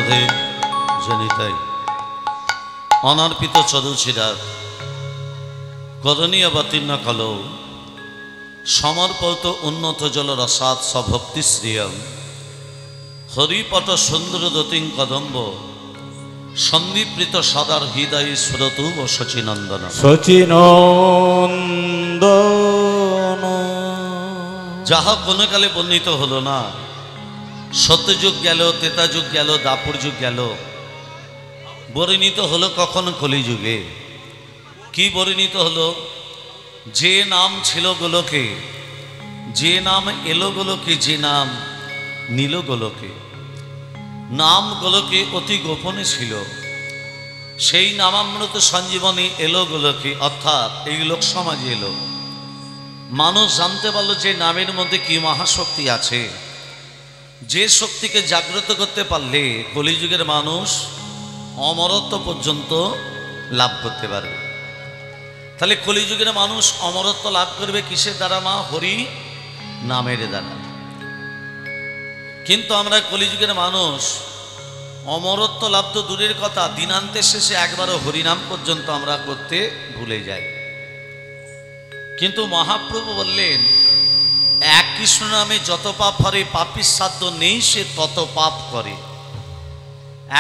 রাধে জনিতাই অনার্পিত চরুচিরার করণীয় অবতীর্ণ কলৌ সমর্পিত উন্নত জল রসাৎ সভক্তি শ্রিয়ম হরিপট সুন্দর দতিং কদম্ব সন্দীপৃত সদার হৃদয় সুরতু ও শচীনন্দন শচীনন্দন যাহা কোনো কালে বর্ণিত হলো না। সত্যযুগ গেল, ত্রেতাযুগ গেল, দাপর যুগ গেল, বর্ণিত হলো কখন? কলিযুগে। কি বর্ণিত হলো? যে নাম ছিল গোলকে, যে নাম এলো গোলকে, যে নাম নীল গোলকে, নাম গোলকে অতি গোপনে ছিল, সেই নামামৃত সঞ্জীবনী এলো গোলকে, অর্থাৎ এই লোক সমাজে এলো। মানুষ জানতে পারলো যে নামের মধ্যে কি মহাশক্তি আছে, যে শক্তিকে জাগ্রত করতে পারলে কলিযুগের মানুষ অমরত্ব পর্যন্ত লাভ করতে পারবে। তাহলে কলিযুগের মানুষ অমরত্ব লাভ করবে কিসের দ্বারা? মা, হরি নামের দ্বারা। কিন্তু আমরা কলিযুগের মানুষ অমরত্ব লাভ তো দূরের কথা, দিনান্তের শেষে একবারও হরিনাম পর্যন্ত আমরা করতে ভুলে যাই। কিন্তু মহাপ্রভু বললেন, এক কৃষ্ণ নামে যত পাপ করে, পাপীর সাধ্য নেই সে তত পাপ করে।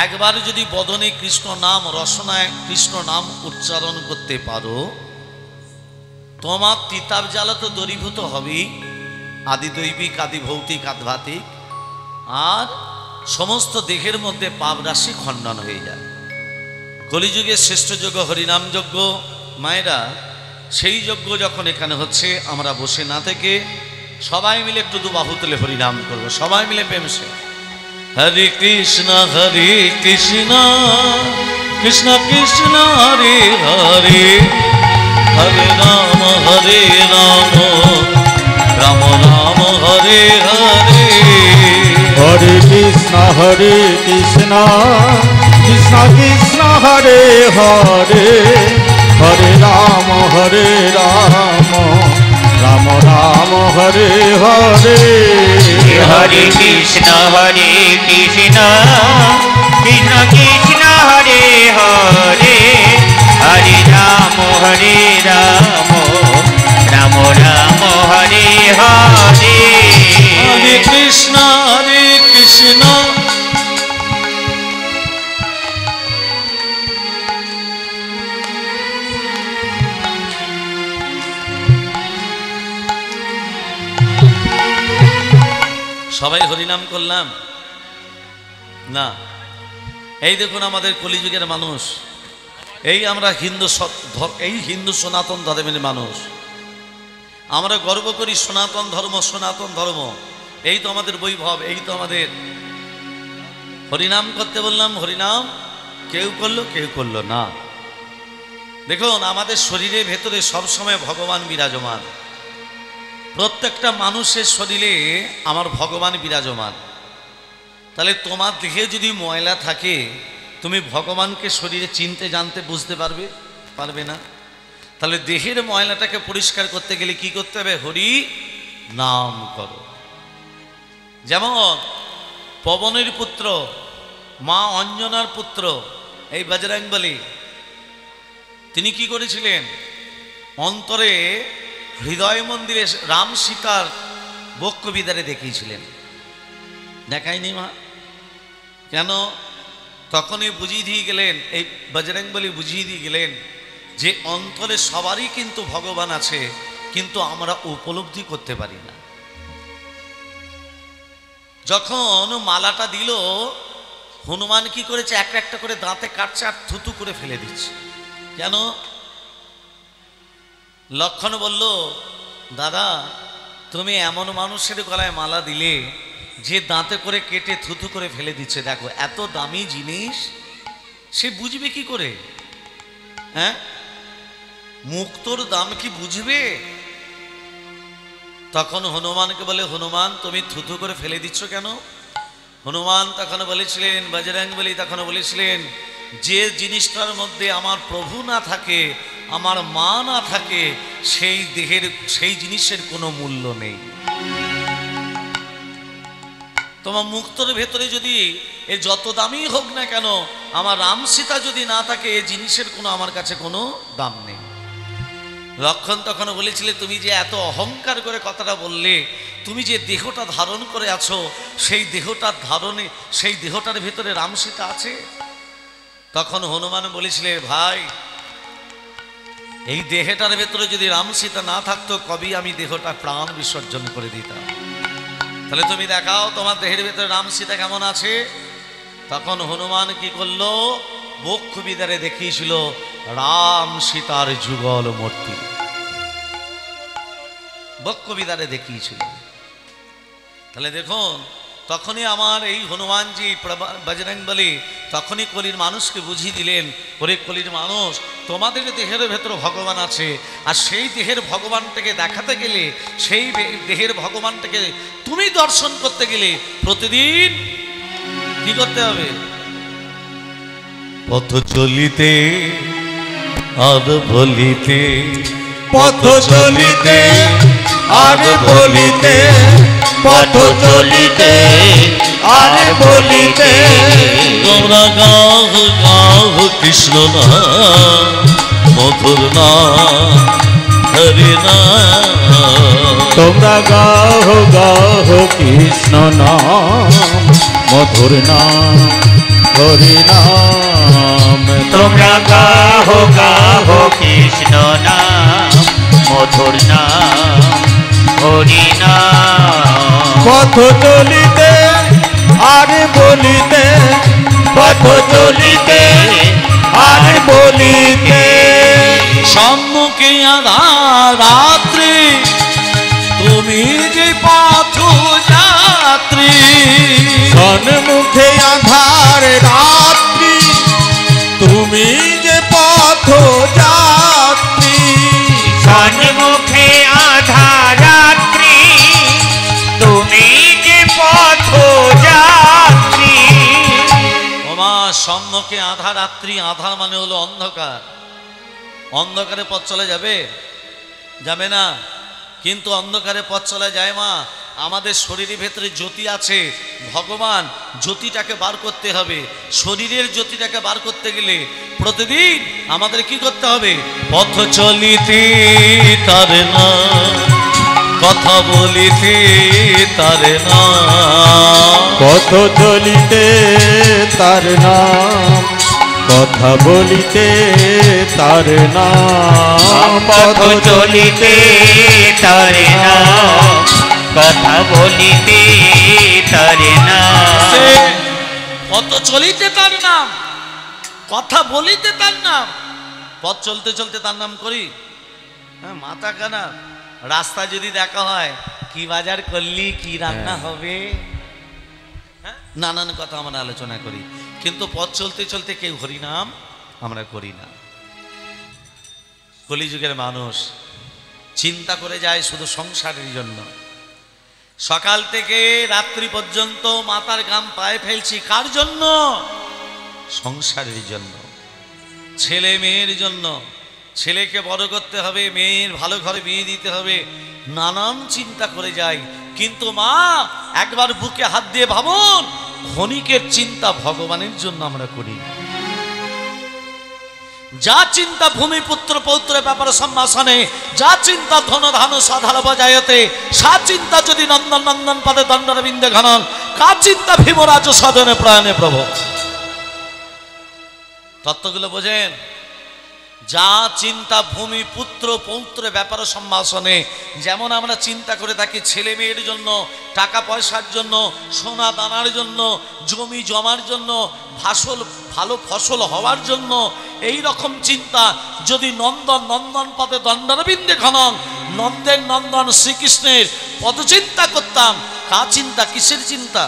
একবার যদি বদনে কৃষ্ণ নাম, রসনায় কৃষ্ণ নাম উচ্চারণ করতে পারো, তোমার তিতাব জ্বালা তো দূরীভূত হবেই, আদি দৈবিক, আদি ভৌতিক, আধ্যাত্মিক, আর সমস্ত দেহের মধ্যে পাপ রাশি খণ্ডন হয়ে যায়। কলিযুগের শ্রেষ্ঠ যজ্ঞ হরিনাম যজ্ঞ। মায়েরা, সেই যজ্ঞ যখন এখানে হচ্ছে, আমরা বসে না থেকে সবাই মিলে একটু দু বাহু তুলে হরিনাম করবো, সবাই মিলে প্রেমসে। হরে কৃষ্ণ কৃষ্ণ কৃষ্ণ হরে হরে, হরে রাম রাম রাম হরে হরে। হরে কৃষ্ণ কৃষ্ণ কৃষ্ণ হরে হরে, হরে রাম রাম রাম হরে হরে। হরে কৃষ্ণ কৃষ্ণ কৃষ্ণ হরে হরে, হরে রাম রাম রাম হরে হরে। হরে কৃষ্ণ কৃষ্ণ সবাই হরিনাম করলাম না? এই দেখুন আমাদের কলিযুগের মানুষ, এই আমরা হিন্দু সনাতন ধর্মের মানুষ, আমরা গর্ব করি সনাতন ধর্ম, সনাতন ধর্ম, এই তো আমাদের বৈভব, এই তো আমাদের। হরিনাম করতে বললাম, হরিনাম কেউ করলো, কেউ করলো না। দেখুন আমাদের শরীরের ভেতরে সবসময় ভগবান বিরাজমান, প্রত্যেকটা মানুষের শরীরে আমার ভগবান বিরাজমান। তাহলে তোমার দেহে যদি ময়লা থাকে, তুমি ভগবানকে শরীরে চিনতে, জানতে, বুঝতে পারবে না। তাহলে দেহের ময়লাটাকে পরিষ্কার করতে গেলে কি করতে হবে? হরি নাম করো। যেমন পবনের পুত্র, মা অঞ্জনার পুত্র এই বজরংবলী, তিনি কি করেছিলেন? অন্তরে হৃদয় মন্দিরে রাম সীতার বক্ষ বিদারে দেখিয়েছিলেন। দেখায়নি মা? কেন? তখনই বুঝিয়ে দিয়ে গেলেন, এই বজরংবলী বুঝিয়ে দিয়ে গেলেন যে অন্তরে সবারই কিন্তু ভগবান আছে, কিন্তু আমরা উপলব্ধি করতে পারি না। যখন মালাটা দিল, হনুমান কি করেছে? একটা একটা করে দাঁতে কাটছে আর থুতু করে ফেলে দিচ্ছে। কেন? লক্ষণ বলল, দাদা তুমি এমন মানুষের গলায় মালা দিলে যে দাঁতে করে কেটে থুতু করে ফেলে দিচ্ছে। দেখো এত দামি জিনিস সে বুঝবে কি করে? হ্যাঁ, মুক্তোর দাম কি বুঝবে? তখন হনুমানকে বলে, হনুমান তুমি থুতু করে ফেলে দিচ্ছ কেন? হনুমান তখন বলেছিলেন, বজরংবলী তখন বলেছিলেন, যে জিনিসটার মধ্যে আমার প্রভু না থাকে, আমার মা না থাকে, সেই জিনিসের কোনো মূল্য নেই। তো তোমার মুক্তর ভেতরে যদি এ যত দামি হোক না কেন, আমার রাম সীতা যদি না থাকে এ জিনিসের কোনো আমার কাছে কোনো দাম নেই। লক্ষণ তখন বলেছিলে, তুমি যে এত অহংকার করে কথাটা বললে, তুমি যে দেহটা ধারণ করে আছো, সেই দেহটার ধারণে, সেই দেহটার ভেতরে রাম সীতা আছে? তখন হনুমান বলেছিলে, ভাই এই দেহটার ভেতরে যদি রাম সীতা না থাকতো, কবি আমি দেহটা প্রাণ বিসর্জন করে দিতাম। তাহলে তুমি দেখাও তোমার দেহের ভেতরে রাম সীতা কেমন আছে। তখন হনুমান কি করলো, বক্ষ বিদারে দেখিয়েছিল রাম সীতার যুগল মূর্তি, বক্ষ বিদারে দেখিয়েছিল। তাহলে দেখুন, তখনই আমার এই হনুমানজি বজরংবলী তখনই কলির মানুষকে বুঝিয়ে দিলেন, ওরে কলির মানুষ, তোমাদের দেহের ভেতরে ভগবান আছে, আর সেই দেহের ভগবানটাকে দেখাতে গেলে, সেই দেহের ভগবানটাকে তুমি দর্শন করতে গেলে প্রতিদিন কি করতে হবে? পথ চলিতে আর বলিতে, পথ চলিতে আর বলিতে, পথ চলিতে আর বলিতে, তোমরা গাও গাও কৃষ্ণ নাম, মধুর নাম হরি নাম। তোমরা গাও গাও কৃষ্ণ নাম, মধুর নাম হরি নাম। তোমরা গাহো গাহো কৃষ্ণ নাম, মধুর নাম হরি নাম। পথ চলিতে আর বলিতে, পথ চলিতে আর বলিতে, সম্মুখে আধার রাত্রি, তুমি যে পথ যাত্রী। সন্মুখে আধার রাত্রি, তুমি যে পথ যাত্রী। সন্মুখে আধার রাত্রি, তুমি যে পথ যাত্রী। ওমা, সম্মুখে আধার রাত্রি, আধার মানে হলো অন্ধকার। অন্ধকারে পথ চলে যাবে? যাবে না। কিন্তু অন্ধকারে পথ চলে যায় মা, আমাদের শরীরের ভেতরে জ্যোতি আছে, ভগবান জ্যোতিটাকে বার করতে হবে। শরীরের জ্যোতিটাকে বার করতে গেলে প্রতিদিন আমাদের কি করতে হবে? পথ চলিতে তার না, কথা বলিতে তার না, পথ চলিতে তার নাম, কথা বলিতে তার নাম। পথ চলিতে তারে নাম, কথা বলিতে তারে সে নাম। পথ চলিতে তার নাম, কথা বলিতে তার নাম। পথ চলতে চলতে তার নাম করি? হ্যাঁ, মাথা কানা। রাস্তা যদি দেখা হয়, কি বাজার করলি, কি রান্না হবে, হ্যাঁ, নানান কথা আমরা আলোচনা করি। কিন্তু পথ চলতে চলতে কেউ হরিনাম আমরা করি না। কলিযুগের মানুষ চিন্তা করে যায় শুধু সংসারের জন্য। সকাল থেকে রাত্রি পর্যন্ত মাথার ঘাম পায়ে ফেলছি কার জন্য? সংসারের জন্য, ছেলে মেয়ের জন্য। ছেলেকে বড় করতে হবে, মেয়ের ভালো ঘরে বিয়ে দিতে হবে, নানান চিন্তা করে যাই। কিন্তু মা, একবার বুকে হাত দিয়ে ভাবুন, ক্ষণিকের চিন্তা ভগবানের জন্য আমরা করি না। যা চিন্তা ভূমিপুত্র পৌত্র ব্যাপার সম্ভাষণে, যা চিন্তা ধন ধান সাধার বজায়তে, সা চিন্তা যদি নন্দন নন্দন পদে দণ্ডর বিন্দে ঘনন, কা চিন্তা ভীমরাজ সদনে প্রয়াণে প্রভু। তত্ত্বগুলো বোঝেন? যা চিন্তা ভূমিপুত্র পৌত্র ব্যাপার সম্ভাষণে, যেমন আমরা চিন্তা করে থাকি ছেলে মেয়ের জন্য, টাকা পয়সার জন্য, সোনা দানার জন্য, জমি জমার জন্য, ভালো ফসল হওয়ার জন্য, এই রকম চিন্তা যদি নন্দন নন্দন পদে দণ্ডরবিন্দে ঘনন, নন্দের নন্দন শ্রীকৃষ্ণের পদচিন্তা করতাম, কা চিন্তা, কিসের চিন্তা?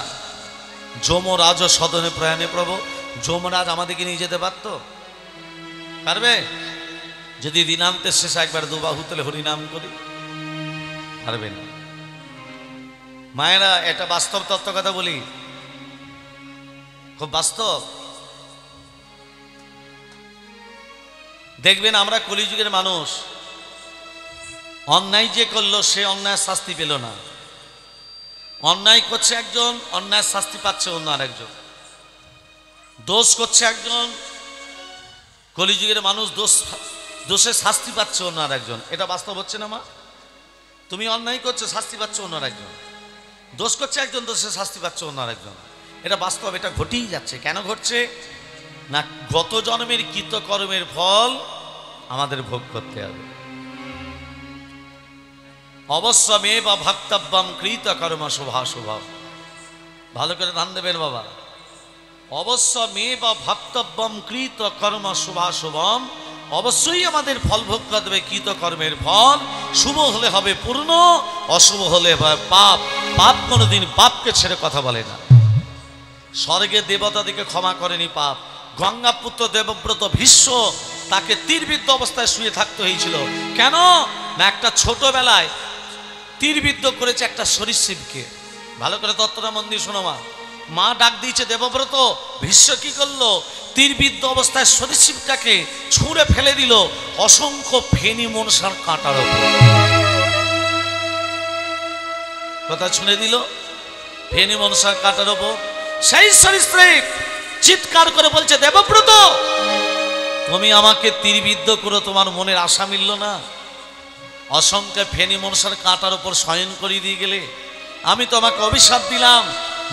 যমরাজ সদনে প্রয়াণে প্রভু। যমরাজ আমাদেরকে নিয়ে যেতে পারত? পারবে? যদি দিনান্তের শেষে একবার দুবাহু তুলে হরিনাম করি, পারবে না। মায়েরা, এটা বাস্তব তত্ত্ব কথা বলি, খুব বাস্তব। দেখবেন আমরা কলিযুগের মানুষ, অন্যায় যে করলো সে অন্যায় শাস্তি পেল না, অন্যায় করছে একজন, অন্যায় শাস্তি পাচ্ছে অন্য আরেকজন। দোষ করছে একজন, কলিযুগের মানুষ দোষের শাস্তি পাচ্ছে অন্য আরেকজন। এটা বাস্তব হচ্ছে না মা? তুমি অন্যায় করছো, শাস্তি পাচ্ছ অন্য আরেকজন। দোষ করছে একজন, দোষের শাস্তি পাচ্ছে অন্য আরেকজন। এটা বাস্তব, এটা ঘটেই যাচ্ছে। কেন ঘটছে না? গত জন্মের কৃতকর্মের ফল আমাদের ভোগ করতে হবে। অবশ্যমে বা ভক্তব্যম কৃত কর্ম শুভাশুভম। ভালো করে ধ্যান দেবেন বাবা। অবশ্যমে বা ভক্তব্যম কৃত কর্ম শুভাশুভম। অবশ্যই আমাদের ফল ভোগ করতে হবে কৃতকর্মের ফল। শুভ হলে হবে পূর্ণ, অশুভ হলে হবে পাপ। পাপ কোনোদিন পাপকে ছেড়ে কথা বলে না। স্বর্গে দেবতাদিকে ক্ষমা করেনি পাপ। গঙ্গাপুত্র দেবব্রত ভীষ্ম, তাকে তীরবিদ্ধ অবস্থায় শুয়ে থাকতে হয়েছিল। কেন না? একটা ছোটবেলায় তীরবিদ্ধ করেছে একটা সরীসৃপকে। ভালো করে তত্ত্বটা মন দিয়ে শোনো মা। মা ডাক দিয়েছে দেবব্রত। ভীষ্ম কি করলো? তীরবিদ্ধ অবস্থায় সরীসৃপটাকে ছুঁড়ে ফেলে দিল অসংখ্য ফেনি মনসার কাঁটার ওপর। কথা ছুঁড়ে দিল ফেনি মনসার কাঁটার ওপর। সেই সরীসৃপ চিৎকার করে বলছে, দেবব্রত তুমি আমাকে তীরবিদ্ধ করে তোমার মনের আশা মিলল না? অসংখ্য ফেনি মনসার কাঁটার ওপর শয়ন করিয়ে দিয়ে গেলে। আমি তোমাকে অভিশাপ দিলাম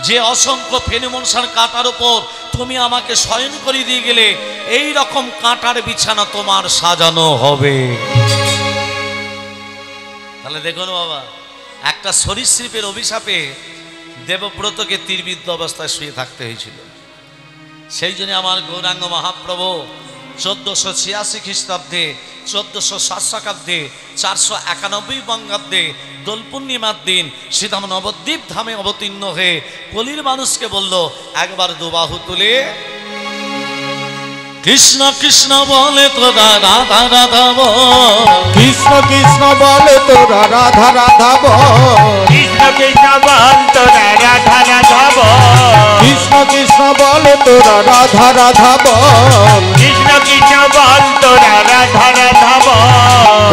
যে অসংখ্য ফেনি মনসার কাঁটার ওপর তুমি আমাকে শয়ন করিয়ে দিয়ে গেলে এই রকম কাঁটার বিছানা তোমার সাজানো হবে। তাহলে দেখুন বাবা, একটা সরীসৃপের অভিশাপে দেবব্রতকে তীরবিদ্ধ অবস্থায় শুয়ে থাকতে হয়েছিল। সেই জন্য আমার গৌরাঙ্গ মহাপ্রভু 1486 খ্রিস্টাব্দে, 1407 শতাব্দে, 491 বঙ্গাব্দে দোল পূর্ণিমার দিন শ্রীধাম নবদ্বীপ ধামে অবতীর্ণ হয়ে কলির মানুষকে বলল, একবার দুবাহু তুলে কৃষ্ণ কৃষ্ণ বলে তোরা রাধা রাধা বল। কৃষ্ণ কৃষ্ণ বলে তোরা রাধা রাধা বল। কৃষ্ণ কৃষ্ণ বল তোরা রাধা রাধা বল। কৃষ্ণ কৃষ্ণ বলে তোরা রাধা রাধা বল। কৃষ্ণ কৃষ্ণ বল তোরা রাধা রাধা বল।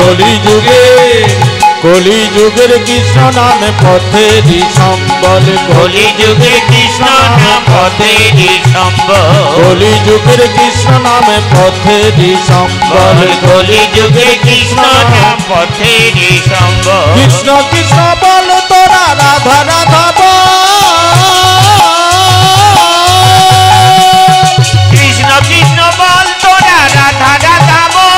কলিযুগের কৃষ্ণ নামে পথেরই সম্বল। কলিযুগে কৃষ্ণ নাম পথেরই সম্বল। কলিযুগের কৃষ্ণ নামে পথেরই সম্বল। কলিযুগে কৃষ্ণ নাম পথেরই সম্বল। কৃষ্ণ কৃষ্ণ বল তোরা রাধা রাধা বল। কৃষ্ণ কৃষ্ণ বল তোরা রাধা রাধা বল।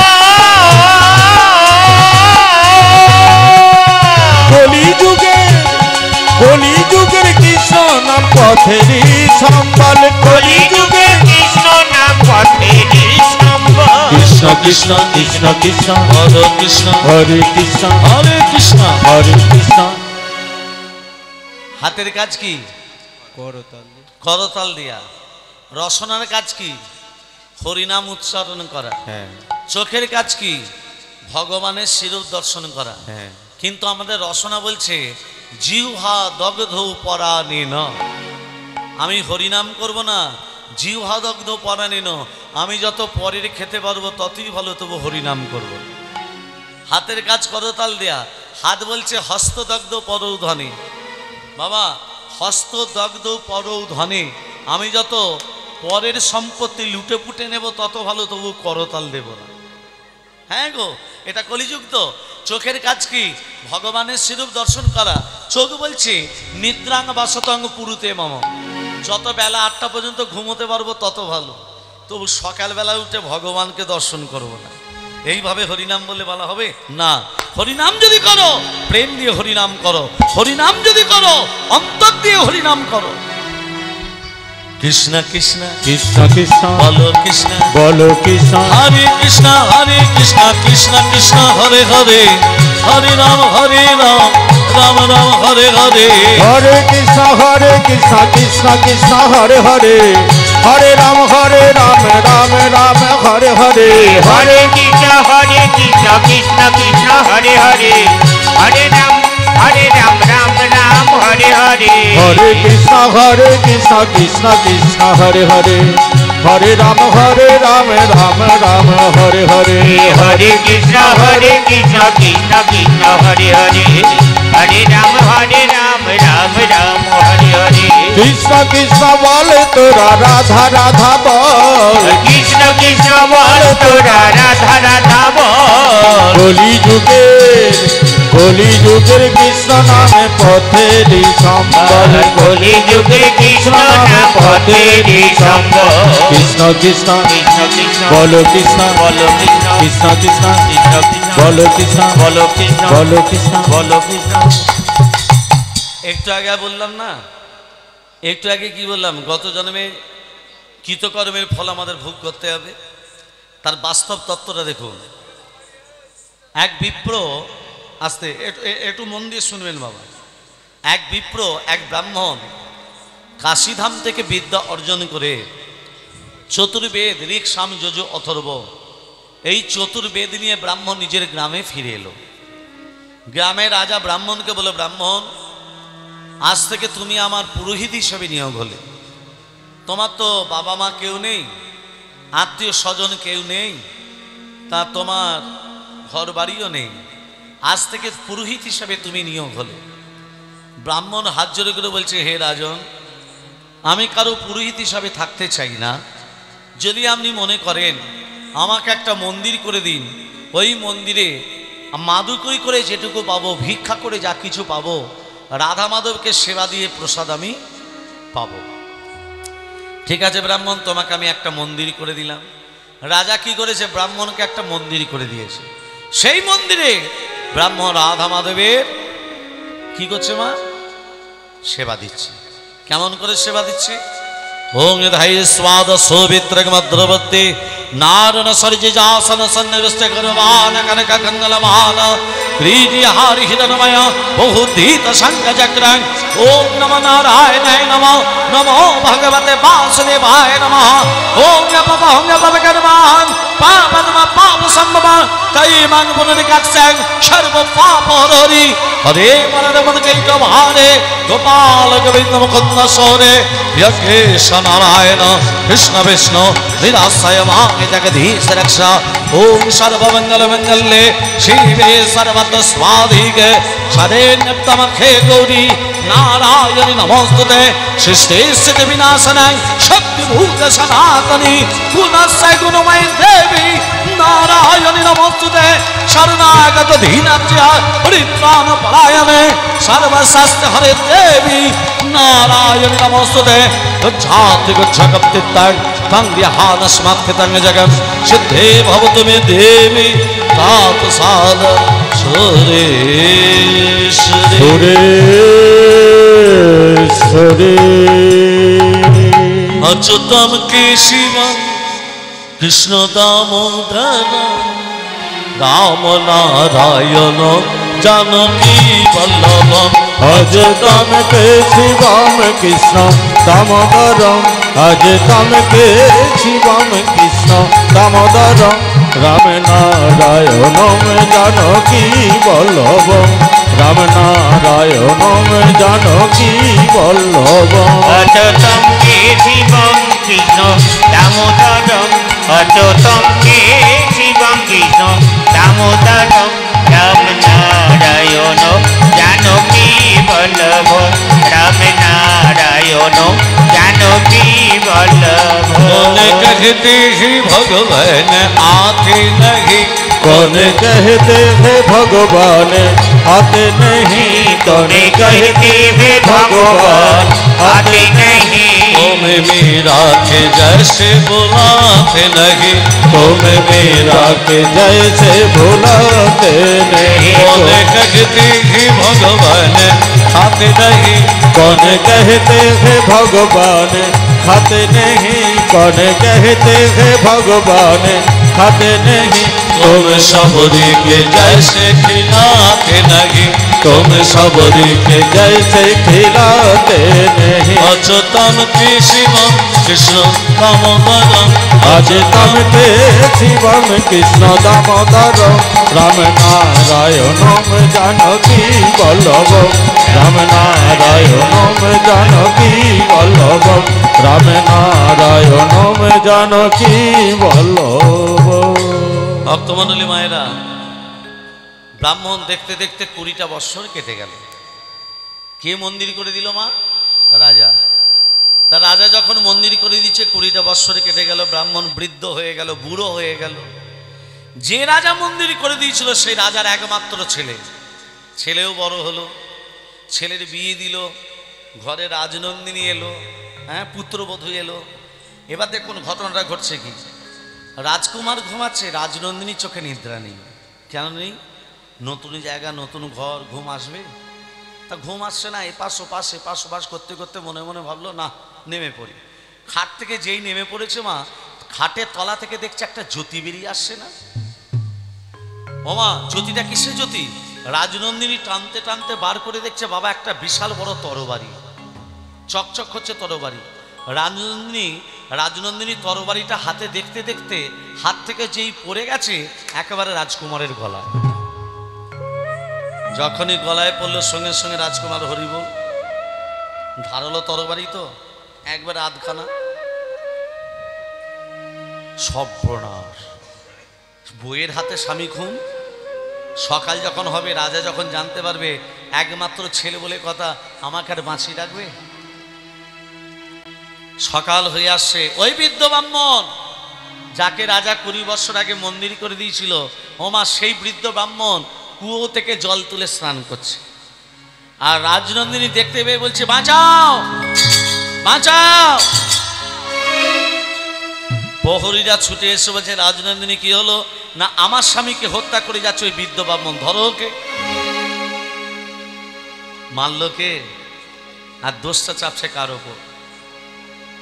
কলিযুগের কৃষ্ণ নাম পথেরই সম্বল। কলিযুগে কৃষ্ণ নাম পথেরই সম্বল। কৃষ্ণ কৃষ্ণ কৃষ্ণ কৃষ্ণ হরে কৃষ্ণ হরে কৃষ্ণ হরে কৃষ্ণ হরে কৃষ্ণ। হাতের কাজ কি? করতাল দিয়া। রসনার কাজ কি? হরিনাম উচ্চারণ করা। হ্যাঁ চোখের কাজ কি? ভগবানের শিরূপ দর্শন করা। হ্যাঁ। কিন্তু আমাদের রসনা বলছে জিহ্বা দগ্ধ পরাণেন। আমি হরিনাম করব না, জিহ্বা দগ্ধ পরাণেন। আমি যত পরের খেতে পারবো ততই ভালো, তবু হরিনাম করব। হাতের কাজ করতাল দেয়া। হাত বলছে হস্তদগ্ধ পরৌধনে। বাবা, হস্তদগ্ধ পরৌধনে। আমি যত পরের সম্পত্তি লুটে পুটে নেব তত ভালো, তবু করতাল দেব না। হ্যাঁ গো, এটা কলিযুগ তো। চোখের কাজ কি? ভগবানের স্বরূপ দর্শন করা। চোখ বলছে নিদ্রাং বাসতং পুরুতে মম। যত বেলা 8টা পর্যন্ত ঘুমোতে পারবো তত ভালো, তবু সকালবেলা উঠে ভগবানকে দর্শন করব না। এইভাবে হরিনাম বলে বলা হবে না। হরিনাম যদি করো প্রেম দিয়ে হরিনাম করো। হরিনাম যদি করো অন্তর দিয়ে হরিনাম করো। কৃষ্ণ কৃষ্ণ কৃষ্ণ কৃষ্ণ বলো কৃষ্ণ বলো কৃষ্ণ। হরে কৃষ্ণ কৃষ্ণ কৃষ্ণ হরে হরে। হরে রাম রাম রাম হরে হরে। হরে কৃষ্ণ কৃষ্ণ কৃষ্ণ হরে হরে। হরে রাম রাম রাম হরে হরে। হরে কৃষ্ণ কৃষ্ণ কৃষ্ণ হরে হরে। হরে রাম রাম রাম হরে হরে। হরে কৃষ্ণ কৃষ্ণ কৃষ্ণ হরে হরে। হরে রাম রাম রাম হরে হরে। হরে কৃষ্ণ কৃষ্ণ কৃষ্ণ হরে হরে। হরে রাম রাম রাম হরে হরে কৃষ্ণ কৃষ্ণ বল তোরা রাধা রাধা বল কৃষ্ণ কৃষ্ণ বল তোরা রাধা রাধা বল কলি যুগের কৃষ্ণ নামে পথেরই সম্বল কলি যুগে কৃষ্ণ নাম পথেরই সম্বল কৃষ্ণ কৃষ্ণ কৃষ্ণ কৃষ্ণ বলো কৃষ্ণ বলো কৃষ্ণ কৃষ্ণ কৃষ্ণ কৃষ্ণ কৃষ্ণ বলো কৃষ্ণ বলো কৃষ্ণ বলো কৃষ্ণ বলো কৃষ্ণ একটু আগে বললাম না, একটু আগে কি বললাম, গত জন্মে কৃতকর্মের ফল আমাদের ভোগ করতে হবে। তার বাস্তব তত্ত্বটা দেখুন। এক বিপ্র, আস্তে একটু মন দিয়ে শুনবেন বাবা। এক বিপ্র, এক ব্রাহ্মণ কাশীধাম থেকে বিদ্যা অর্জন করে চতুর্বেদ ঋক সাম যজু অথর্ব, এই চতুর্বেদ নিয়ে ব্রাহ্মণ নিজের গ্রামে ফিরে এলো। গ্রামে রাজা ব্রাহ্মণকে বলে, ব্রাহ্মণ আজ থেকে তুমি আমার পুরোহিত হিসেবে নিয়োগ হলে। তোমার তো বাবা মা কেউ নেই, আত্মীয় স্বজন কেউ নেই, তা তোমার ঘর বাড়িও নেই, আজ থেকে পুরোহিত হিসেবে তুমি নিয়োগ হলে। ব্রাহ্মণ হাত জোড়ে করে বলছে, হে রাজন, আমি কারো পুরোহিত হিসাবে থাকতে চাই না। যদি আপনি মনে করেন আমাকে একটা মন্দির করে দিন, ওই মন্দিরে মাদুকই করে যেটুকু পাবো, ভিক্ষা করে যা কিছু পাবো, রাধা মাধবকে সেবা দিয়ে প্রসাদ আমি পাবো। ঠিক আছে ব্রাহ্মণ, তোমাকে আমি একটা মন্দির করে দিলাম। রাজা কি করেছে, ব্রাহ্মণকে একটা মন্দির করে দিয়েছে। সেই মন্দিরে ব্রাহ্মণ রাধা মাধবের কি করছে মা, সেবা দিচ্ছে। কেমন করে সেবা দিচ্ছে? ওং ধাই স্বাদ সৌবিত্রক মদ্রবর্তী নারণ সরিজি যাসন সন্নিবিষ্ট গর্বান কনক কঙ্গলমাল ক্রীজি হারি হিরণময় বহুদীত শঙ্খ চক্রং। ওং নমো নারায়ণায় নমঃ, নমো ভগবতে বাসুদেবায় নমঃ। ওং পবহঙ্গপবকর্মাণ পাপদম পাপ সম্ভব তৈমাং পুনরিকাক্ষং সর্ব পাপ হরি হরে মনরমন কৈক ভারে গোপাল গোবিন্দ মুকুন্দ সৌরে যজ্ঞেশ নারায়ণ কৃষ্ণ বিষ্ণু নিরাশ্রয় মাং জগদীশ রক্ষা। ওম সর্বমঙ্গল মঙ্গলে শিবে সর্বত স্বাধিকে শরণ্যতমখে গৌরী নারায়ণী নমস্তুতে। সৃষ্টিস্থিতি বিনাশনাং শক্তিভূত সনাতনী গুণস্য গুণময়ী দেবী নারায়ণী নমস্তুতে। শরণাগত দীনার্য পরিত্রাণ পরায়ণে সর্বশাস্ত্র হরে দেবী নারায়ণী নমস্তুতে। গচ্ছাতি গচ্ছকপ্তিত্তাং তং বিহানস্মাৎকৃতং জগৎ সিদ্ধে ভবতু মে দেবী তাত সাদ সুরেশ্বরী অচ্যুতম কেশিবম কৃষ্ণ দামোদর রাম নারায়ণ জানকী বল্লভম। অযতম কেশিবম কৃষ্ণ দামোদরম অযতম কেশিবম কৃষ্ণ দামোদরম রাম নারায়ণম জানকী বল্লভম রাম নারায়ণম জানকী বল্লভম। অচ্যুতম কেশিবম কৃষ্ণ দামোদরম অচ্যুতম কেশিবম কৃষ্ণ দামোদরম রাম নারায়ণ জানকী বল্লভ রাম নারায়ণ জানকী বল্লভ। মনে कहते ही भगवान आते नहीं, कौन कहते हैं भगवान आते नहीं कौन कहते हैं भगवान आते नहीं। तुम मीरा के जैसे बुलाते नहीं, तुम मेरा के जैसे भुलाते नहीं। कौन कहते ही भगवान आते नहीं, कौन कहते हैं भगवान खाते नहीं कौन कहते हैं भगवान खाते नहीं। तुम सबरी के जैसे खिलाते नहीं, तुम सबरी के जैसे खिलाते नहीं। अच्युतम केशवम कृष्ण दामोदरम आज तम के शिवम कृष्ण दामोदरम राम नारायणम जानकी बल्लभम राम नारायणम जानकी बल्लभम राम नारायणम जानकी बल्लभम। ভক্তমণ্ডলী মায়েরা, ব্রাহ্মণ দেখতে দেখতে 20টা বৎসর কেটে গেল। কে মন্দির করে দিল মা? রাজা। তা রাজা যখন মন্দির করে দিচ্ছে, 20টা বৎসরে কেটে গেল, ব্রাহ্মণ বৃদ্ধ হয়ে গেল, বুড়ো হয়ে গেল। যে রাজা মন্দির করে দিয়েছিল সেই রাজার একমাত্র ছেলে, ছেলেও বড় হলো, ছেলের বিয়ে দিল, ঘরে রাজনন্দিনী এলো, হ্যাঁ, পুত্রবধূ এলো। এবার দেখুন ঘটনাটা ঘটছে কি, রাজকুমার ঘুমাচ্ছে, রাজনন্দিনীর চোখে নিদ্রা নেই। কেন নেই? নতুন জায়গা, নতুন ঘর, ঘুম আসবে? তা ঘুম আসছে না, এপাশ ওপাশ করতে করতে মনে মনে ভাবলো না, নেমে পড়ি। খাট থেকে যেই নেমে পড়েছে মা, খাটের তলা থেকে দেখছে একটা জ্যোতি বেরিয়ে আসছে না। ও মা, জ্যোতিটা কিসের জ্যোতি? রাজনন্দিনী টানতে টানতে বার করে দেখছে বাবা একটা বিশাল বড় তরবারি, চকচক হচ্ছে তরবারি। রাজনন্দিনী তরবারিটা হাতে দেখতে দেখতে হাত থেকে যেই পড়ে গেছে একেবারে রাজকুমারের গলায়। যখনই গলায় পড়লো সঙ্গে সঙ্গে রাজকুমার হরি বল, ধারালো তরবারি তো একবার আধখানা, সর্বনাশ। বইয়ের হাতে স্বামী খুন। সকাল যখন হবে, রাজা যখন জানতে পারবে একমাত্র ছেলে বলে কথা, আমাকে আর বাঁচি রাখবে? সকাল হয়ে আসছে, ওই বৃদ্ধ ব্রাহ্মণ যাকে রাজা 20 বছর আগে মন্দির করে দিয়েছিল, ওমা সেই বৃদ্ধ ব্রাহ্মণ কুয়ো থেকে জল তুলে স্নান করছে। আর রাজনন্দিনী দেখতে পেয়ে বলছে, বাঁচাও বাঁচাও। প্রহরীরা ছুটে এসে বলছে, রাজনন্দিনী কি হলো? না, আমার স্বামীকে হত্যা করে যাচ্ছে ওই বৃদ্ধ ব্রাহ্মণ, ধরো ওকে। মারল কে? আর দোষটা চাপছে কার ওপর?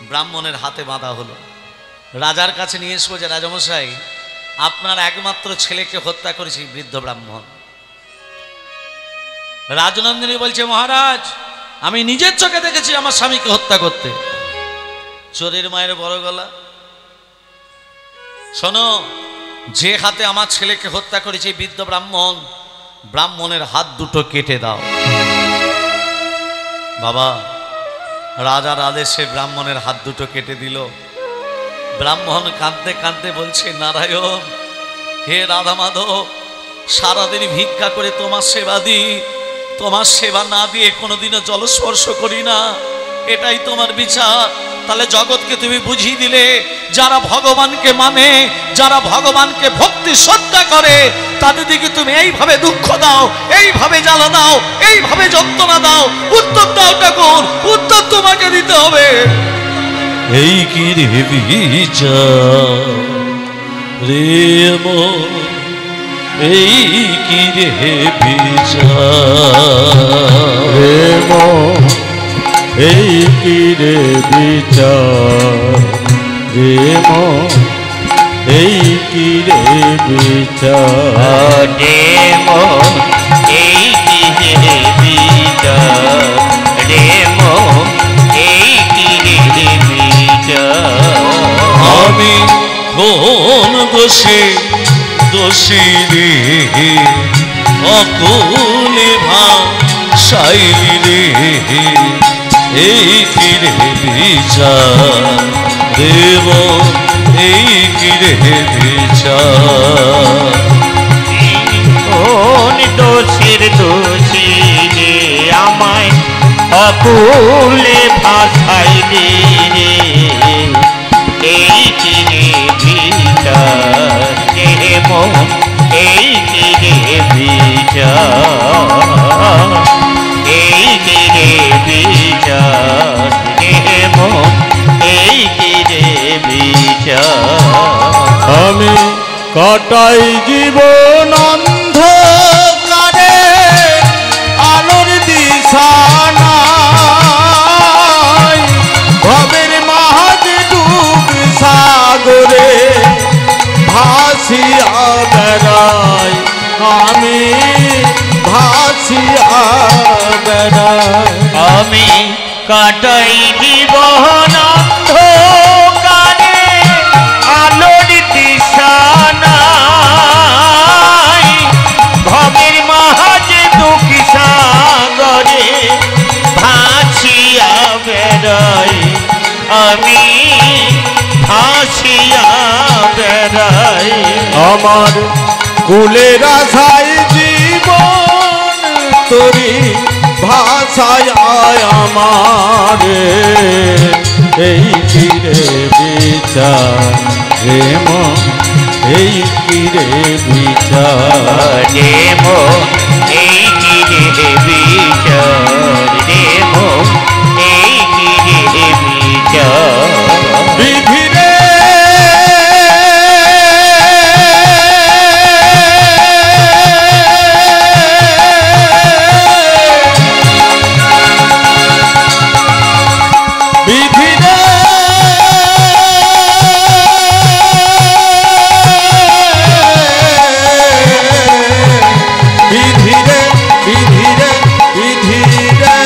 ব্রাহ্মণের হাতে বাঁধা হলো। রাজার কাছে নিয়ে এসে বলছে, রাজামশাই আপনার একমাত্র ছেলেকে হত্যা করেছে বৃদ্ধ ব্রাহ্মণ। রাজনন্দিনী বলছে, মহারাজ আমি নিজের চোখে দেখেছি আমার স্বামীকে হত্যা করতে। চোরের মায়ের বড় গলা। শোনো, যে হাতে আমার ছেলেকে হত্যা করেছে বৃদ্ধ ব্রাহ্মণ, ব্রাহ্মণের হাত দুটো কেটে দাও। বাবা, রাজার আদেশে ব্রাহ্মণের হাত দুটো কেটে দিল। ব্রাহ্মণ কাঁদতে কাঁদতে বলছে, নারায়ণ, হে রাধা মাধব, সারাদিন ভিক্ষা করে তোমার সেবা দিই, তোমার সেবা না দিয়ে কোনোদিনও জলস্পর্শ করি না, এটাই তোমার বিচার। তাহলে জগৎকে তুমি বুঝিয়ে দিলে, যারা ভগবানকে মানে, যারা ভগবানকে ভক্তি শ্রদ্ধা করে, তাদের দিকে তুমি এইভাবে দুঃখ দাও, এইভাবে জ্বালা দাও, এইভাবে যন্ত্রণা দাও। উত্তর দাও ঠাকুর, উত্তর তোমাকে দিতে হবে। এই কি রে বিচার রে মন, এই কি রে বিচার রে মন, এই কি রে বিচার রে মন, এই কি রে বিচার রে মন, এই কি রে বিচার রে মন, এই কি রে বিচার। আমি কোন দোষে দোষী রে, অকুলে ভাসাইলি রে, এই কি রে বিচার দেব, এই কি রে বিচার। কোন দোষের দোষী রে আমায় অকুলে ভাসাইলি রে, এই কি রে বিচার রে মন, এই কি রে বিচার, এই কি রে বিচার রে মন, এই কি রে বিচার। আমি কাটাই জীবন অন্ধকারে, আলোর দিশা নাই, ভবের মাঝে ডুব সাগরে ভাসিয়া বেড়াই, আমি ভাসিয়া বেড়াই। আমি কাটাই জীবন অন্ধকারে, আলোর দিশা নাই, ভবের মাঝে দুঃখ সাগরে ভাসিয়া বেড়াই, আমি ভাসিয়া বেড়াই। আমার কুলের আশায় জীবন তরি ভাস ছায় আমারে এই কিরে বিচার রে মন এই কিরে বিচার রে মন এই কিরে বিচার রে মন এই কিরে বিচার বিধি রে বিধি রে বিধি রে বিধি রে বিধি রে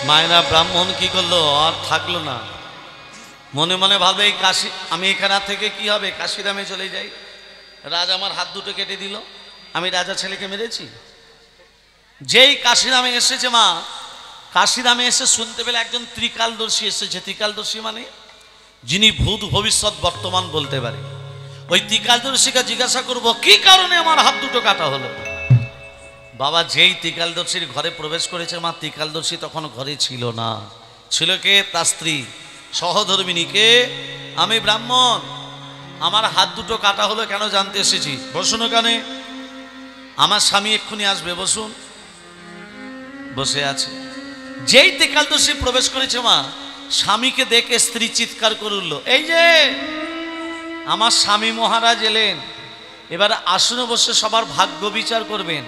মায়েরা ব্রাহ্মণ কি করলো আর থাকলো না, মনে মনে ভাবে এই কাশি আমি এখানে থেকে কি হবে, কাশিরামে চলে যাই। রাজা আমার হাত দুটো কেটে দিল, আমি রাজা ছেলেকে মেরেছি। যেই কাশিরামে এসেছে মা, কাশিরামে এসে শুনতে পেলে একজন ত্রিকালদর্শী এসেছে। ত্রিকালদর্শী মানে যিনি ভূত ভবিষ্যৎ বর্তমান বলতে পারে। ওই ত্রিকালদর্শীকে জিজ্ঞাসা করব কি কারণে আমার হাত দুটো কাটা হলো। বাবা যেই ত্রিকালদর্শীর ঘরে প্রবেশ করেছে মা, ত্রিকালদর্শী তখন ঘরে ছিল না। ছিল কে? তার স্ত্রী সহধর্মিনীকে। আমি ব্রাহ্মণ, আমার হাত দুটো কাটা হলো কেন জানতে এসেছি। বসুন ওখানে, আমার স্বামী এক্ষুনি আসবে, বসুন। বসে আছে। যেই ত্রিকালদর্শী প্রবেশ করেছে মা, স্বামীকে দেখে স্ত্রী চিৎকার করে উঠল, এই যে আমার স্বামী মহারাজ এলেন, এবার আসনে বসে সবার ভাগ্য বিচার করবেন।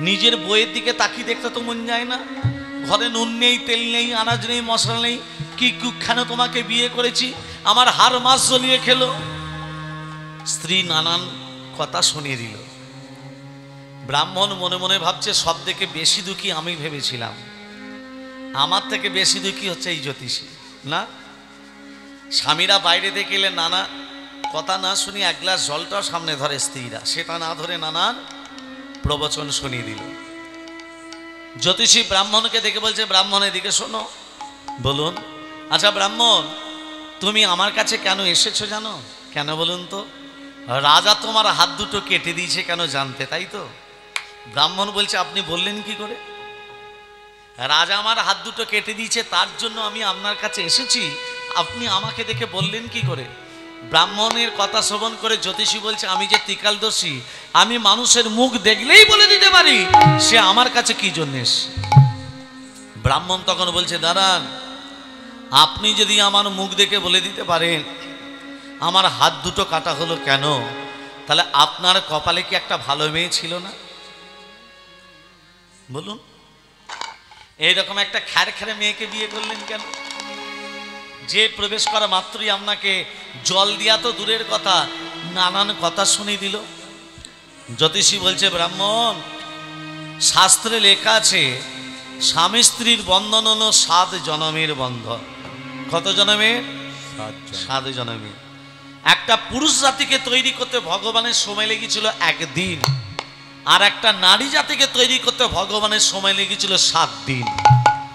নিজের বইয়ের দিকে তাকিয়ে দেখতে তো মন যায় না। ঘরে নুন নেই, তেল নেই, আনাজ নেই, মশলা নেই, কি কেন তোমাকে বিয়ে করেছি, আমার হাড় মাস জ্বলিয়ে খেলো। স্ত্রী নানান কথা শুনিয়ে দিল। ব্রাহ্মণ মনে মনে ভাবছে সব থেকে বেশি দুঃখী আমি ভেবেছিলাম, আমার থেকে বেশি দুঃখী হচ্ছে এই জ্যোতিষী না। স্বামীরা বাইরে থেকে এলে নানা কথা না শুনি এক গ্লাস জলটাও সামনে ধরে স্ত্রীরা, সেটা না ধরে নানান প্রবচন শুনিয়ে দিল। জ্যোতিষী ব্রাহ্মণকে দেখে বলছে, ব্রাহ্মণ এদিকে শোনো। বলুন। আচ্ছা ব্রাহ্মণ, তুমি আমার কাছে কেন এসেছো জানো? কেন বলুন তো? রাজা তোমার হাত দুটো কেটে দিয়েছে কেন জানতে, তাই তো? ব্রাহ্মণ বলছে, আপনি বললেন কি করে? রাজা আমার হাত দুটো কেটে দিয়েছে তার জন্য আমি আপনার কাছে এসেছি, আপনি আমাকে দেখে বললেন কি করে? ব্রাহ্মণের কথা শ্রবণ করে জ্যোতিষী বলছে, আমি যে ত্রিকালদর্শী, আমি মানুষের মুখ দেখলেই বলে দিতে পারি সে আমার কাছে কি জন্য এসেছে। ব্রাহ্মণ তখন বলছে, দাঁড়ান, আপনি যদি আমার মুখ দেখে বলে দিতে পারেন আমার হাত দুটো কাটা হলো কেন, তাহলে আপনার কপালে কি একটা ভালো মেয়ে ছিল না? বলুন। এইরকম একটা খ্যারখ্যারে মেয়েকে বিয়ে করলেন কেন? যে প্রবেশ করা মাত্রই আপনাকে জল দিয়া তো দূরের কথা, নানান কথা শুনিয়ে দিল। জ্যোতিষী বলছে, ব্রাহ্মণ, শাস্ত্রে লেখা আছে স্বামী স্ত্রীর বন্ধন হলো 7 জনমের বন্ধন। কত জনমের? 7 জনমের। একটা পুরুষ জাতিকে তৈরি করতে ভগবানের সময় লেগেছিল 1 দিন, আর একটা নারী জাতিকে তৈরি করতে ভগবানের সময় লেগেছিল 7 দিন।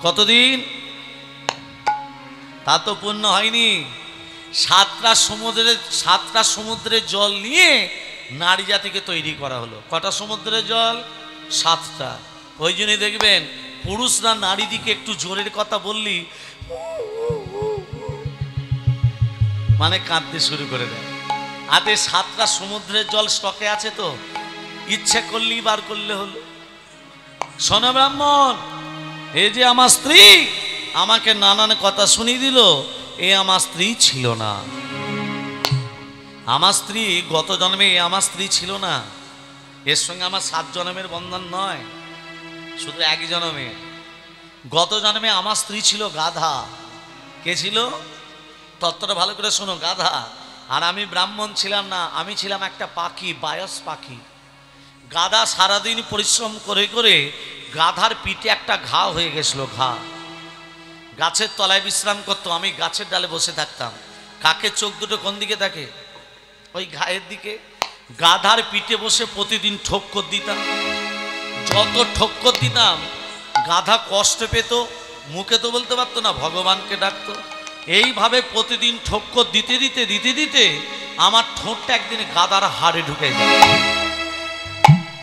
কতদিন? তা তো পূর্ণ হয়নি। 7টা সমুদ্রের জল নিয়ে নারী জাতিকে তৈরি করা হলো। কটা সমুদ্রের জল? 7টা। ওই জন্যই দেখবেন পুরুষরা নারী দিকে একটু জোরের কথা বললি মানে কাঁদতে শুরু করে দেয়। আদে 7টা সমুদ্রের জল স্টকে আছে তো, ইচ্ছে করলেই বার করলে হলো। শোনো ব্রাহ্মণ, এই যে আমার স্ত্রী আমাকে নানান কথা শুনিয়ে দিল, এ আমার স্ত্রী ছিল না। আমার স্ত্রী গত জন্মে আমার স্ত্রী ছিল না। এর সঙ্গে আমার 7 জন্মের বন্ধন নয়, শুধু 1 জন্মের। গত জন্মে আমার স্ত্রী ছিল গাধা। কে ছিল? তত্ত্বটা ভালো করে শোনো, গাধা। আর আমি ব্রাহ্মণ ছিলাম না, আমি ছিলাম একটা পাখি, বায়স পাখি। গাধা সারাদিন পরিশ্রম করে করে গাধার পিঠে একটা ঘা হয়ে গেছিল। ঘা গাছের তলায় বিশ্রাম করতো, আমি গাছের ডালে বসে থাকতাম। কাকের চোখ দুটো কোন দিকে থাকে? ওই ঘায়ের দিকে। গাধার পিঠে বসে প্রতিদিন ঠক্কর দিতাম। যত ঠক্কর দিতাম গাধা কষ্ট পেত, মুখে তো বলতে পারতো না, ভগবানকে ডাকতো। এইভাবে প্রতিদিন ঠক্কর দিতে দিতে দিতে দিতে আমার ঠোঁটটা একদিন গাধার হাড়ে ঢুকে গেছে।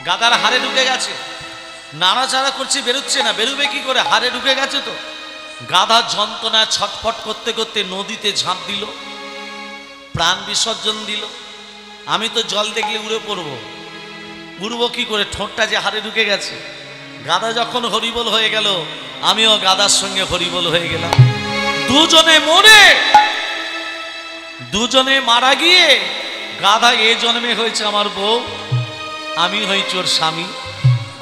গাধার হাড়ে ঢুকে গেছে। নাড়াচাড়া করছি, বেরোচ্ছে না। বেরোবে কি করে? হাড়ে ঢুকে গেছে তো। গাধা যন্ত্রণায় ছটফট করতে করতে নদীতে ঝাঁপ দিল, প্রাণ বিসর্জন দিল। আমি তো জল দেখলে উড়ে পড়বো। উড়বো কি করে? ঠোঁটটা যে হাড়ে ঢুকে গেছে। গাধা যখন হরিবোল হয়ে গেল, আমিও গাধার সঙ্গে হরিবোল হয়ে গেলাম। দুজনে মরে, দুজনে মারা গিয়ে গাধা এ জন্মে হয়েছে আমার বউ, আমি হয়েছি ওর স্বামী।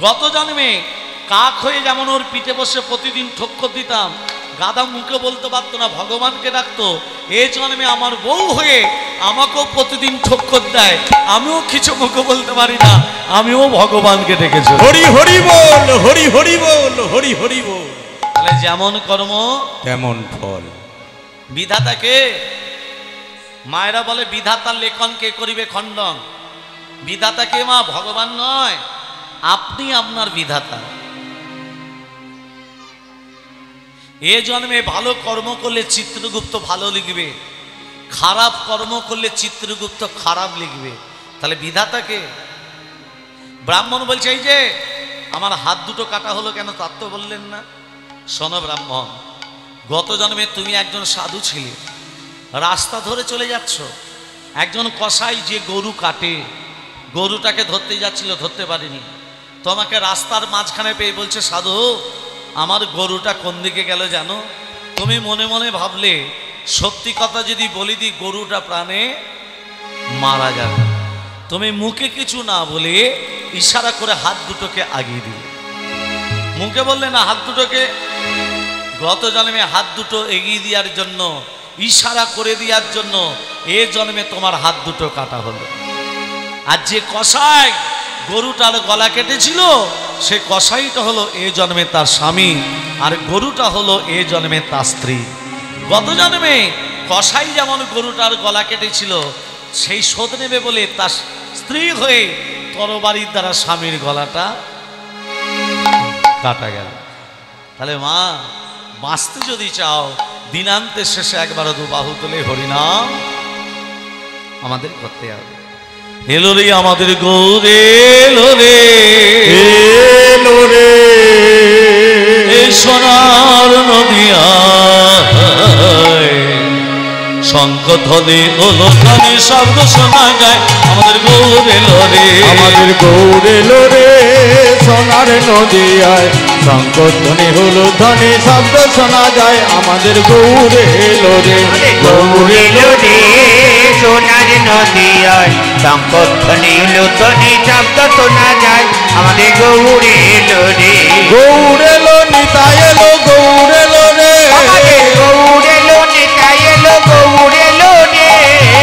গত জন্মে কাক হয়ে যেমন ওর পিঠে বসে প্রতিদিন ঠক্কর দিতাম, গাধা মুখে বলতে পারতো না, ভগবানকে ডাকতো। এ জন্মে আমার বউ হয়ে আমাকেও প্রতিদিন ঠক্কর দেয়, আমিও কিছু মুখে বলতে পারি না, আমিও ভগবানকে ডেকেছি। হরি হরি বল, হরি হরি বল, হরি হরি বল। তাহলে যেমন কর্ম তেমন ফল। বিধাতাকে, মায়েরা বলে বিধাতার লেখন কে করিবে খণ্ডন। বিধাতাকে মা, ভগবান নয়, আপনি আপনার বিধাতা। এ জন্মে ভালো কর্ম করলে চিত্রগুপ্ত ভালো লিখবে, খারাপ কর্ম করলে চিত্রগুপ্ত খারাপ লিখবে। তাহলে বিধাতাকে। ব্রাহ্মণ বলছে, এই যে আমার হাত দুটো কাটা হলো কেন, তার তো বললেন না। শোনো ব্রাহ্মণ, গত জন্মে তুমি একজন সাধু ছিলে, রাস্তা ধরে চলে যাচ্ছ, একজন কসাই যে গরু কাটে, গরুটাকে ধরতে যাচ্ছিল, ধরতে পারিনি, তোমাকে রাস্তার মাঝখানে পেয়ে বলছে, সাধু আমার গরুটা কোন দিকে গেল জানো? তুমি মনে মনে ভাবলে সত্যি কথা যদি বলি দিই গরুটা প্রাণে মারা যাবে। তুমি মুখে কিছু না বলে ইশারা করে হাত দুটোকে আগিয়ে দিলে। মুখে বললে না, হাত দুটোকে। গত জন্মে হাত দুটো এগিয়ে দেওয়ার জন্য, ইশারা করে দেওয়ার জন্য এ জন্মে তোমার হাত দুটো কাটা হলো। আর যে কসাই গরুটার গলা কেটেছিল, সে কসাইটা হলো এ জন্মে তার স্বামী, আর গরুটা হলো এ জন্মে তার স্ত্রী। গত জন্মে কসাই যেমন গরুটার গলা কেটেছিল, সেই শোধ নেবে বলে তার স্ত্রী হয়ে তরবারির দ্বারা স্বামীর গলাটা কাটা গেল। তাহলে মা, বাঁচতে যদি চাও, দিনান্তের শেষে একবার দুবাহু তুলে হরিনাম আমাদের করতে হবে। এলো রে আমাদের গৌরে, এলো রে, এলো রে এই সোনার নদিয়া, শঙ্খ ধ্বনি হলো কানে শব্দ শোনা যায়, আমাদের গৌর এলো রে, আমাদের গৌর এলো রে, সোনার নদিয়ায় শঙ্খধ্বনি হলো ধ্বনি শব্দ শোনা যায়, আমাদের গৌর এলো রে, গৌর এলো রে, সোনার নদিয়ায় শঙ্খধ্বনি হলো ধ্বনি শব্দ শোনা যায়, আমাদের গৌর এলো রে। গৌর এলো নিতাই এলো, গৌর এলো রে, আমাদের গৌর এলো নিতাই এলো, গৌর এলো রে,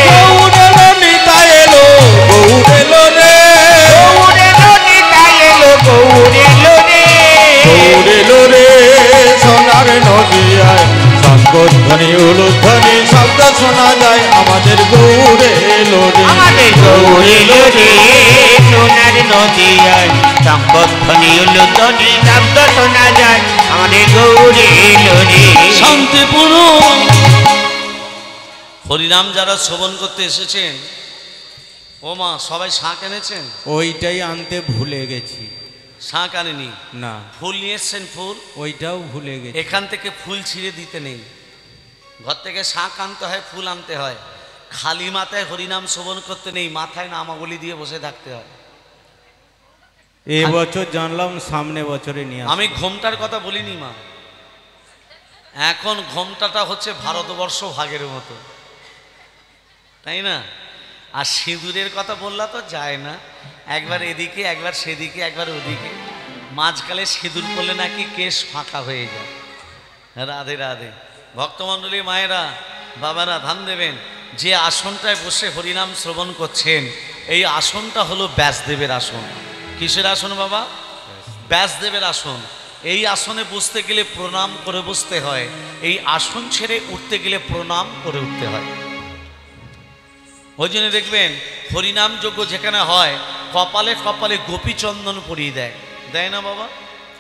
গৌর এলো নিতাই এলো, গৌর এলো রে, গৌর এলো নিতাই এলো, গৌর এলো রে, গৌর এলো রে, সোনার নদিয়ায় শঙ্খধ্বনি হলো ধ্বনি শব্দ শোনা যায়, আমাদের গৌর এলো রে, আমাদের গৌর এলো রে, সোনার নদিয়ায় শঙ্খধ্বনি হলো ধ্বনি শব্দ শোনা যায়, আমাদের গৌর এলো রে। শান্তিপূর্ণ হরিনাম যারা শ্রবণ করতে এসেছেন, ও মা সবাই শাঁখ এনেছেন? ওইটাই আনতে ভুলে গেছি। শাঁখ আনেনি? না, ফুল নিয়ে এসছেন? ফুল ওইটাও ভুলে গেছি। এখান থেকে ফুল ছিঁড়ে দিতে নেই, ঘর থেকে শাঁখ আনতে হয়, ফুল আনতে হয়। খালি মাথায় হরিনাম শ্রবণ করতে নেই, মাথায় নামাবলি দিয়ে বসে থাকতে হয়। এ বছর জানলাম, সামনে বছরে নিয়ে আসবো। আমি ঘোমটার কথা বলিনি মা, এখন ঘোমটাটা হচ্ছে ভারতবর্ষ ভাগের মতো, তাই না? আর সিঁদুরের কথা বললা তো যায় না, একবার এদিকে একবার সেদিকে একবার ওদিকে, মাঝকালে সিঁদুর পড়লে নাকি কেশ ফাঁকা হয়ে যায়। রাধে রাধে। ভক্তমণ্ডলী মায়েরা, বাবারা ধ্যান দেবেন, যে আসনটায় বসে হরিনাম শ্রবণ করছেন, এই আসনটা হলো ব্যাসদেবের আসন। কিসের আসন বাবা? ব্যাসদেবের আসন। এই আসনে বসতে গেলে প্রণাম করে বসতে হয়, এই আসন ছেড়ে উঠতে গেলে প্রণাম করে উঠতে হয়। ওই জন্য দেখবেন হরিনাম যজ্ঞ যেখানে হয়, কপালে কপালে গোপীচন্দন পরিয়ে দেয়, দেয় না বাবা?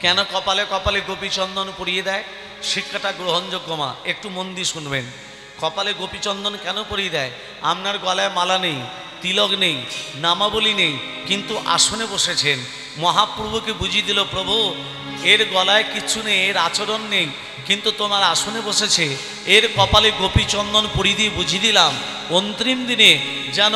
কেন কপালে কপালে গোপীচন্দন পরিয়ে দেয়? শিক্ষাটা গ্রহণযোগ্য মা, একটু মন দিয়ে শুনবেন। কপালে গোপীচন্দন কেন পরিয়ে দেয়? আপনার গলায় মালা নেই, তিলক নেই, নামাবলী নেই, কিন্তু আসনে বসেছেন, মহাপ্রভুকে বুঝিয়ে দিল, প্রভু এর গলায় কিচ্ছু নেই, এর আচরণ নেই, কিন্তু তোমার আসনে বসেছে, এর কপালে গোপীচন্দন পরিয়ে দিয়ে বুঝিয়ে দিলাম অন্তিম দিনে যেন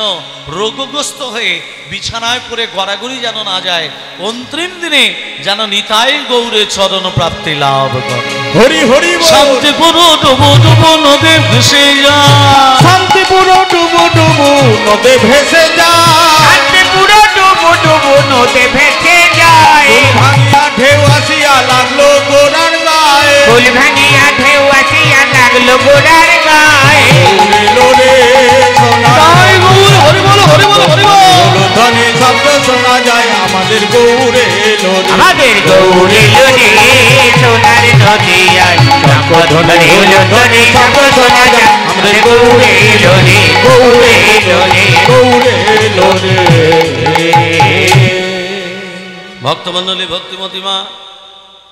রোগগ্রস্ত হয়ে বিছানায় পড়ে গড়াগড়ি যেন না যায়, অন্তিম দিনে যেন নিতাই গৌরে চরণ প্রাপ্তি লাভ করে। হরি হরি বল। শান্তিপুর ডুবু ডুবু নদে ভেসে যা, শান্তিপুর ডুবু ডুবু নদে ভেসে যায়, শান্তিপুর ডুবু ডুবু নদে ভেসে যায়, ভাঙিয়া ঢেউ আসিয়া লাগলো গোড়ার গায়ে, ফুল ভাঙিয়া ঢেউ আসিয়া লাগলো গোড়ার গায়ে। এলো রে সোনার তাই গৌর হরি বল হরি বল হরি বল। ধ্বনি শব্দ শোনা যায় আমাদের গৌরে এলো রে। আমাদের গৌরে লোরে সোনার নদিয়ায় শঙ্খধ্বনি হলো ধ্বনি শব্দ শোনা যায়, আমাদের গৌরে লোরে গৌরে লোরে গৌরে এলো রে। ভক্তমণ্ডলী ভক্তিমতী মা,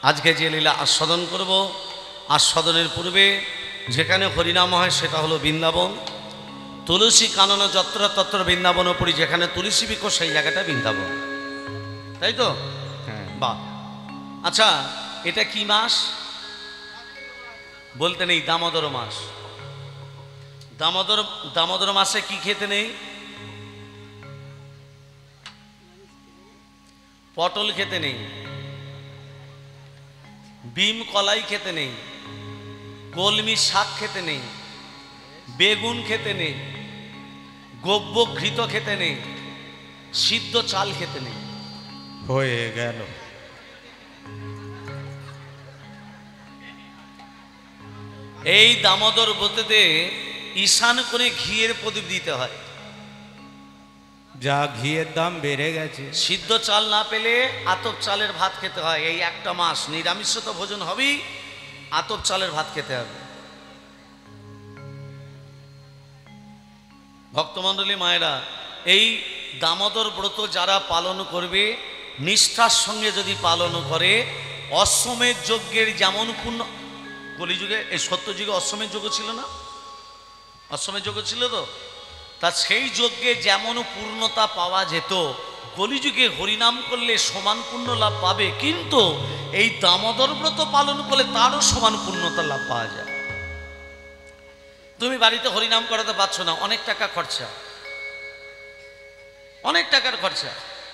আজকে যে লীলা আস্বাদন করব, আস্বাদনের পূর্বে যেখানে হরিনাম হয় সেটা হলো বৃন্দাবন। তুলসী কানন যত্র তত্র বৃন্দাবন পড়ি, যেখানে তুলসী বৃক্ষ সেই জায়গাটা বৃন্দাবন, তাই তো? বাহ। আচ্ছা, এটা কি মাস বলতে নেই? দামোদর মাস। দামোদর মাসে কি খেতে নেই? পটল খেতে নেই, বিম কলাই খেতে নেই, কলমি শাক খেতে নেই, বেগুন খেতে নেই, গব্য ঘৃত খেতে নেই, সিদ্ধ চাল খেতে নেই। হয়ে গেল। এই দামোদর ব্রতেতে ঈশান করে ঘিয়ের প্রদীপ দিতে হয়। যা ঘিয়ের দাম বেড়ে গেছে। সিদ্ধ চাল না পেলে আতপ চালের ভাত খেতে হয়। এই একটা মাস নিরামিষ তো ভোজন হবেই, আতপ চালের ভাত খেতে হবে। ভক্তমণ্ডলী মায়েরা, এই দামোদর ব্রত যারা পালন করবে, নিষ্ঠার সঙ্গে যদি পালন করে, অশ্বমেধ যজ্ঞের যেমন পূর্ণ, কলিযুগে এই সত্যযুগে অশ্বমেধ যজ্ঞ ছিল না? অশ্বমেধ যজ্ঞ ছিল তো, তা সেই যজ্ঞে যেমন পূর্ণতা পাওয়া যেত, কলিযুগে হরিনাম করলে সমান পুণ্য লাভ পাবে, কিন্তু এই দামোদর ব্রত পালন করলে তারও সমান পূর্ণতা লাভ পাওয়া যায়। তুমি বাড়িতে হরিনাম করাতে পারছো না, অনেক টাকা খরচা, অনেক টাকার খরচা,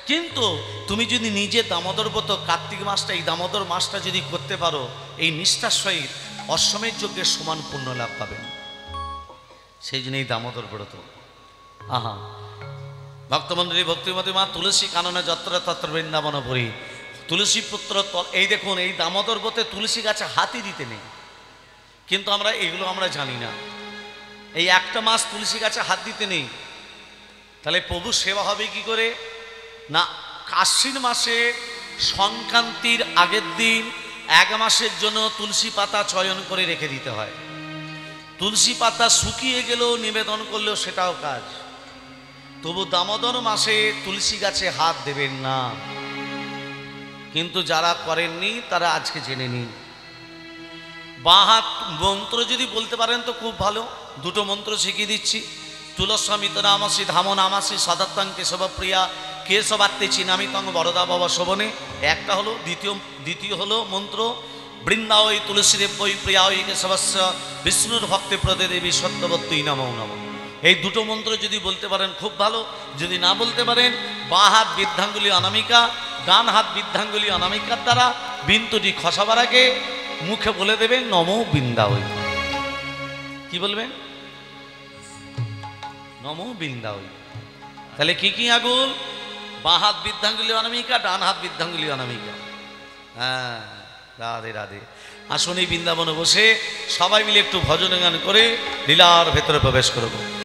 কিন্তু তুমি যদি নিজে দামোদর ব্রত কার্তিক মাসটা, এই দামোদর মাসটা যদি করতে পারো, এই নিষ্ঠার সহিত অশ্বমেধ যজ্ঞের সমান পুণ্য লাভ পাবেন। সেই জন্য এই দামোদর ব্রত। আহা, ভক্তমণ্ডলী ভক্তিমতী মা, তুলসী কাননে যত্র তত্র বৃন্দাবন ভরি, তুলসী পুত্র। এই দেখুন, এই দামোদর ব্রতে তুলসী গাছে হাতই দিতে নেই, কিন্তু আমরা এগুলো আমরা জানি না। এই একটা মাস তুলসী গাছে হাত দিতে নেই, তাহলে প্রভু সেবা হবে কি করে? না, আশ্বিন মাসে সংক্রান্তির আগের দিন 1 মাসের জন্য তুলসী পাতা চয়ন করে রেখে দিতে হয়। তুলসী পাতা শুকিয়ে গেলেও নিবেদন করলেও সেটাও কাজ। তবু দামোদর মাসে তুলসী গাছে হাত দেবেন না, কিন্তু যারা করেননি তারা আজকে জেনে নিন। বাঁ হাত মন্ত্র যদি বলতে পারেন তো খুব ভালো। 2টো মন্ত্র শিখিয়ে দিচ্ছি। তুলস্বামিত নামসি ধাম নামাসি সদাত্তাং কেশব প্রিয়া কেশবাত্তে চিনামিতং বরদা বাবা শোভনে, একটা হলো। দ্বিতীয় হলো মন্ত্র বৃন্দাওই তুলসীদেব বই প্রিয়াওই কেশবস্য বিষ্ণুর ভক্তে প্রদে দেবী সত্যবত্যই নমো নমঃ। এই 2টো মন্ত্র যদি বলতে পারেন খুব ভালো। যদি না বলতে পারেন, বাঁ হাত বৃদ্ধাঙ্গুলি অনামিকা, ডান হাত বৃদ্ধাঙ্গুলি অনামিকার দ্বারা বিন্দুটি খসাবার আগে মুখে বলে দেবেন নমো বৃন্দাওই। কি বলবেন? নমো বৃন্দাওই। তাহলে কি কি আগুল? বাঁ হাত বৃদ্ধাঙ্গুলি অনামিকা, ডান হাত বৃদ্ধাঙ্গুলি অনামিকা। হ্যাঁ, রাধে রাধে। আসুন এই বৃন্দাবনে বসে সবাই মিলে একটু ভজন গান করে লীলার ভেতরে প্রবেশ করব।